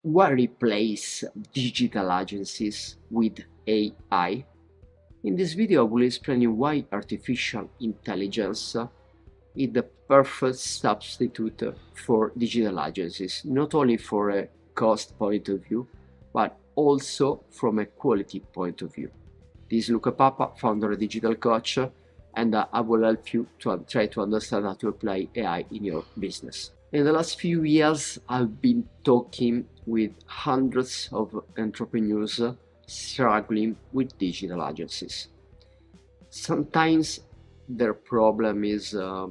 Why replace digital agencies with AI? In this video, I will explain you why artificial intelligence is the perfect substitute for digital agencies, not only for a cost point of view, but also from a quality point of view. This is Luca, founder of Digital Coach, and I will help you to try to understand how to apply AI in your business. In the last few years, I've been talking with hundreds of entrepreneurs struggling with digital agencies. Sometimes their problem is a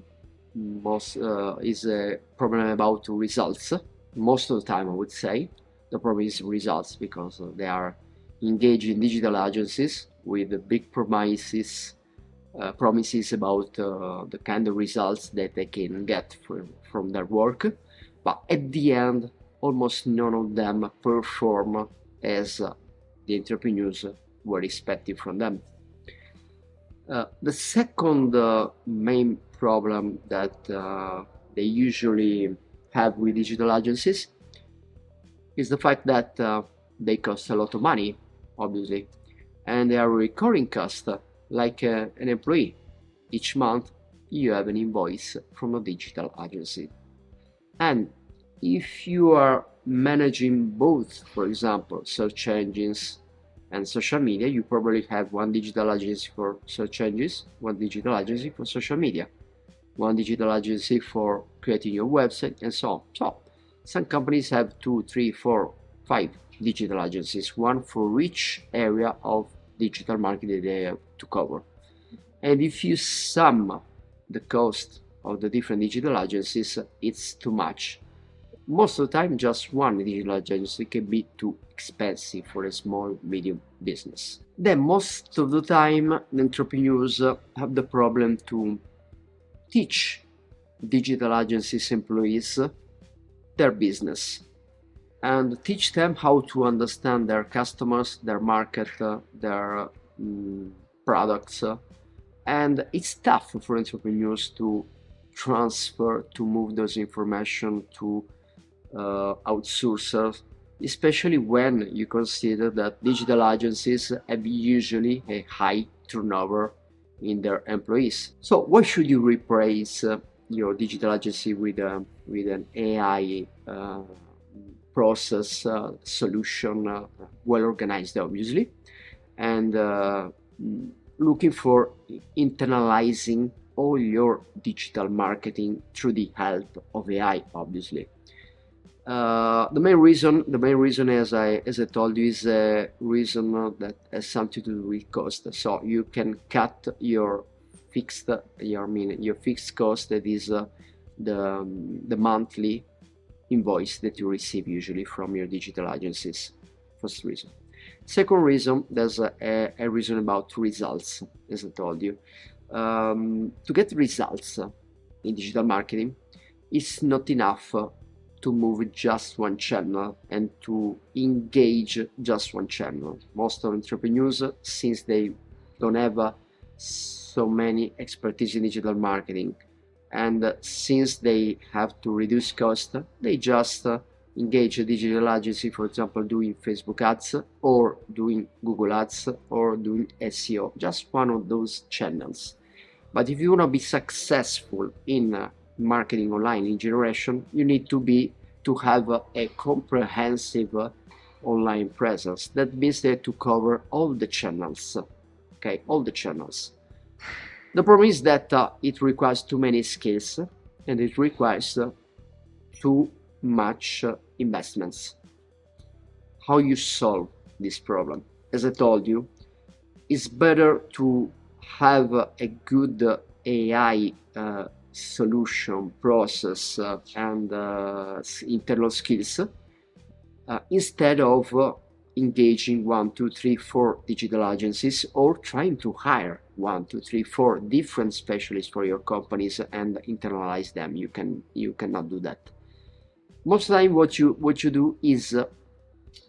problem about results. Most of the time, I would say the problem is results, because they are engaged in digital agencies with big promises about the kind of results that they can get from their work, but at the end almost none of them perform as the entrepreneurs were expecting from them. The second main problem that they usually have with digital agencies is the fact that they cost a lot of money, obviously, and they are recurring costs. Like an employee, each month you have an invoice from a digital agency. And if you are managing both, for example, search engines and social media, you probably have one digital agency for search engines, one digital agency for social media, one digital agency for creating your website, and so on. So some companies have 2, 3, 4, 5 digital agencies, one for each area of digital marketing they have to cover. And if you sum the cost of the different digital agencies, it's too much. Most of the time, just one digital agency can be too expensive for a small, medium business. Then most of the time, the entrepreneurs have the problem to teach digital agencies employees their business and teach them how to understand their customers, their market, their products. And it's tough for entrepreneurs to transfer, to move those information to outsourcers, especially when you consider that digital agencies have usually a high turnover in their employees. So why should you replace your digital agency with an AI process solution, well organized, obviously, and looking for internalizing all your digital marketing through the help of AI, obviously. The main reason, as I told you, is a reason that has something to do with cost. So you can cut your fixed cost, that is the monthly invoice that you receive usually from your digital agencies. First reason. Second reason, there's a reason about results. As I told you, to get results in digital marketing, it's not enough to move just one channel and to engage just one channel. Most of entrepreneurs, since they don't have so many expertise in digital marketing, and since they have to reduce cost, they just engage a digital agency, for example, doing Facebook ads or doing Google ads or doing SEO, just one of those channels. But if you want to be successful in marketing online lead generation, you need to have a comprehensive online presence. That means that to cover all the channels, okay, all the channels. The problem is that it requires too many skills, and it requires too much investments. How you solve this problem? As I told you, it's better to have a good AI solution process and internal skills instead of engaging 1, 2, 3, 4 digital agencies, or trying to hire 1, 2, 3, 4 different specialists for your companies and internalize them. You cannot do that. Most of the time, what you do is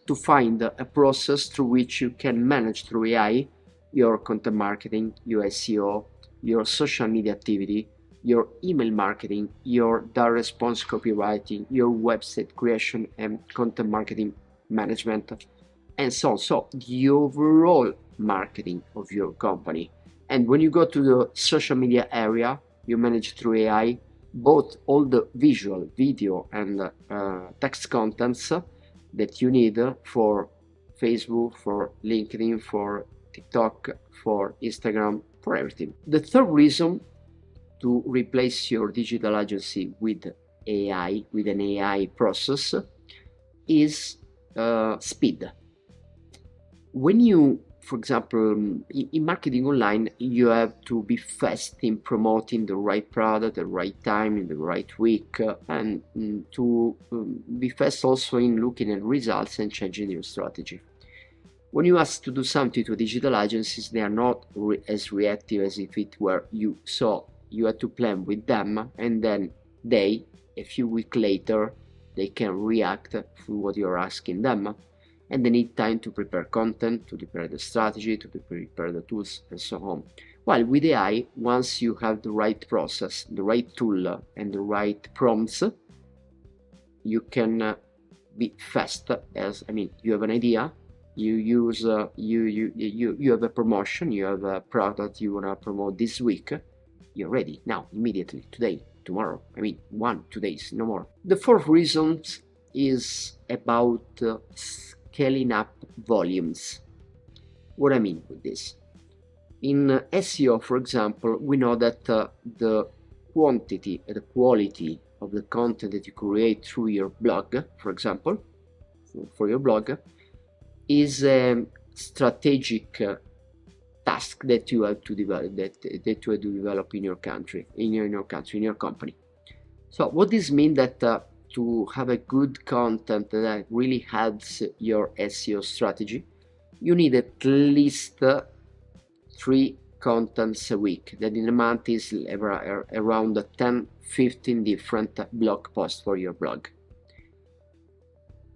to find a process through which you can manage through AI your content marketing, your SEO, your social media activity, your email marketing, your direct response copywriting, your website creation and content marketing management, and so on. So the overall marketing of your company. And when you go to the social media area, you manage through AI both all the visual, video, and text contents that you need for Facebook, for LinkedIn, for TikTok, for Instagram, for everything. The third reason to replace your digital agency with AI, with an AI process, is speed. When you, for example, in marketing online, you have to be fast in promoting the right product, the right time, in the right week, and to be fast also in looking at results and changing your strategy. When you ask to do something to digital agencies, they are not as reactive as if it were you. So you have to plan with them, and then they, a few weeks later, they can react to what you're asking them. And they need time to prepare content, to prepare the strategy, to prepare the tools, and so on. While with AI, once you have the right process, the right tool, and the right prompts, you can be fast. You have an idea, you use you have a promotion, you have a product you want to promote this week, you're ready now, immediately, today, tomorrow. 2 days, no more. The fourth reason is about scaling up volumes. What I mean with this? In SEO, for example, we know that the quantity and the quality of the content that you create through your blog, for example, for your blog, is a strategic task that you have to develop, that you have to develop in your country, in your company. So what this means that to have a good content that really helps your SEO strategy, you need at least 3 contents a week. That in a month is around 10-15 different blog posts for your blog.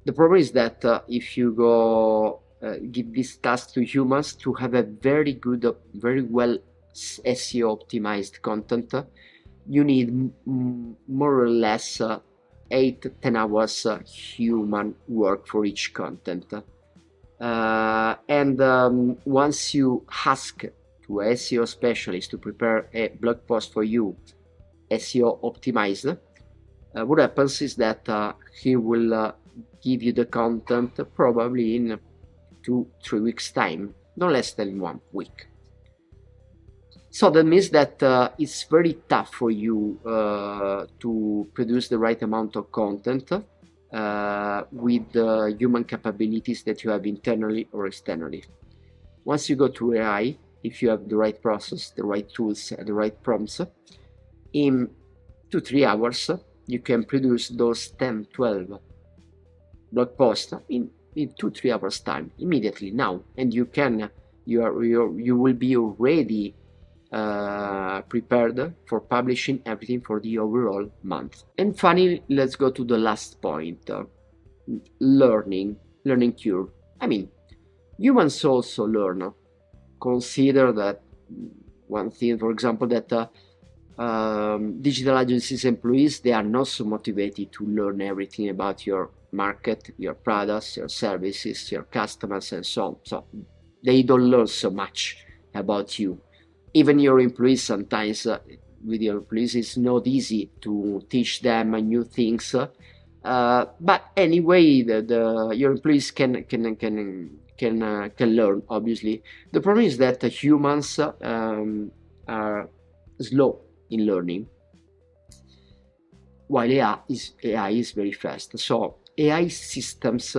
The problem is that if you go give this task to humans to have a very good, very well SEO optimized content, you need more or less 8-10 hours human work for each content. Once you ask to a SEO specialist to prepare a blog post for you, SEO optimized, what happens is that he will give you the content probably in 2-3 weeks time, no less than 1 week. So that means that it's very tough for you to produce the right amount of content with the human capabilities that you have internally or externally. Once you go to AI, if you have the right process, the right tools, and the right prompts, in 2-3 hours you can produce those 10-12 blog posts in 2-3 hours time, immediately, now, and you will be already prepared for publishing everything for the overall month. And finally, let's go to the last point, learning curve. Humans also learn. Consider that one thing, for example, that digital agencies employees, they are not so motivated to learn everything about your market, your products, your services, your customers, and so on. So they don't learn so much about you. Even your employees, sometimes with your employees, it's not easy to teach them new things. But anyway, your employees can learn. Obviously, the problem is that humans are slow in learning, while AI is very fast. So AI systems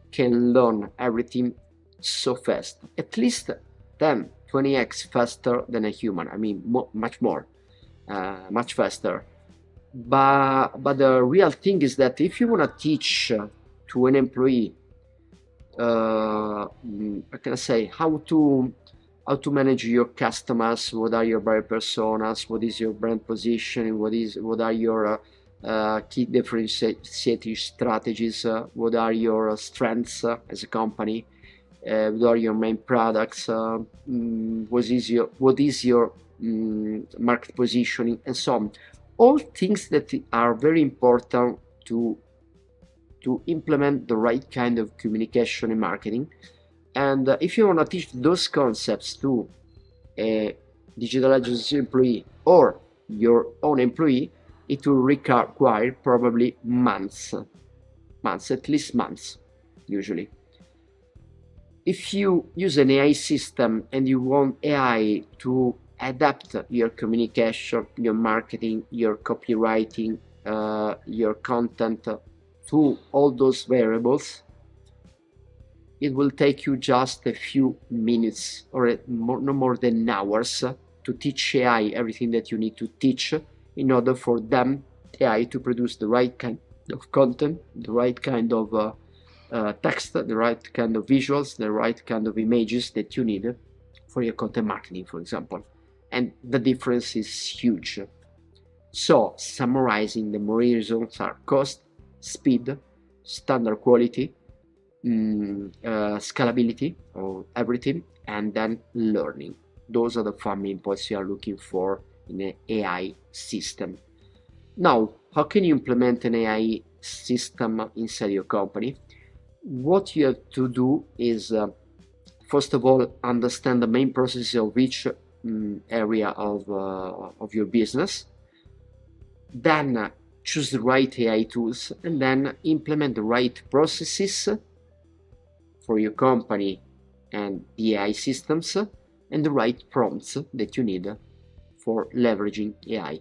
can learn everything so fast, at least 10-20x faster than a human. Much faster. But the real thing is that if you want to teach to an employee, how to manage your customers, what are your buyer personas, what is your brand positioning, what are your key differentiating strategies, what are your strengths as a company, what are your main products, what is your market positioning, and so on. All things that are very important to implement the right kind of communication and marketing. And if you want to teach those concepts to a digital agency employee or your own employee, it will require probably months, at least months, usually. If you use an AI system and you want AI to adapt your communication, your marketing, your copywriting, your content to all those variables, it will take you just a few minutes or no more than hours to teach AI everything that you need to teach in order for them, AI, to produce the right kind of content, the right kind of text, the right kind of visuals, the right kind of images that you need for your content marketing, for example. And the difference is huge. So, summarizing, the main reasons are cost, speed, standard quality, scalability of everything, and then learning. Those are the 5 main points you are looking for in an AI system. Now, how can you implement an AI system inside your company? What you have to do is, first of all, understand the main processes of each area of your business. Then choose the right AI tools, and then implement the right processes for your company and the AI systems, and the right prompts that you need for leveraging AI.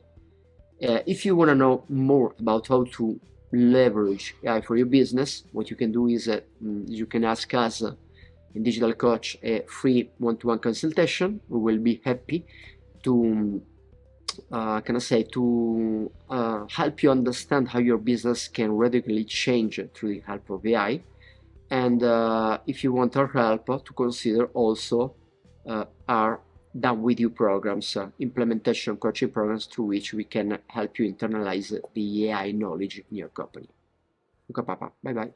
If you want to know more about how to leverage AI for your business, what you can do is you can ask us in Digital Coach a free one-to-one consultation. We will be happy to help you understand how your business can radically change through the help of AI. And if you want our help, to consider also our Done With You programs, implementation coaching programs, through which we can help you internalize the AI knowledge in your company. Luca Papa, bye bye.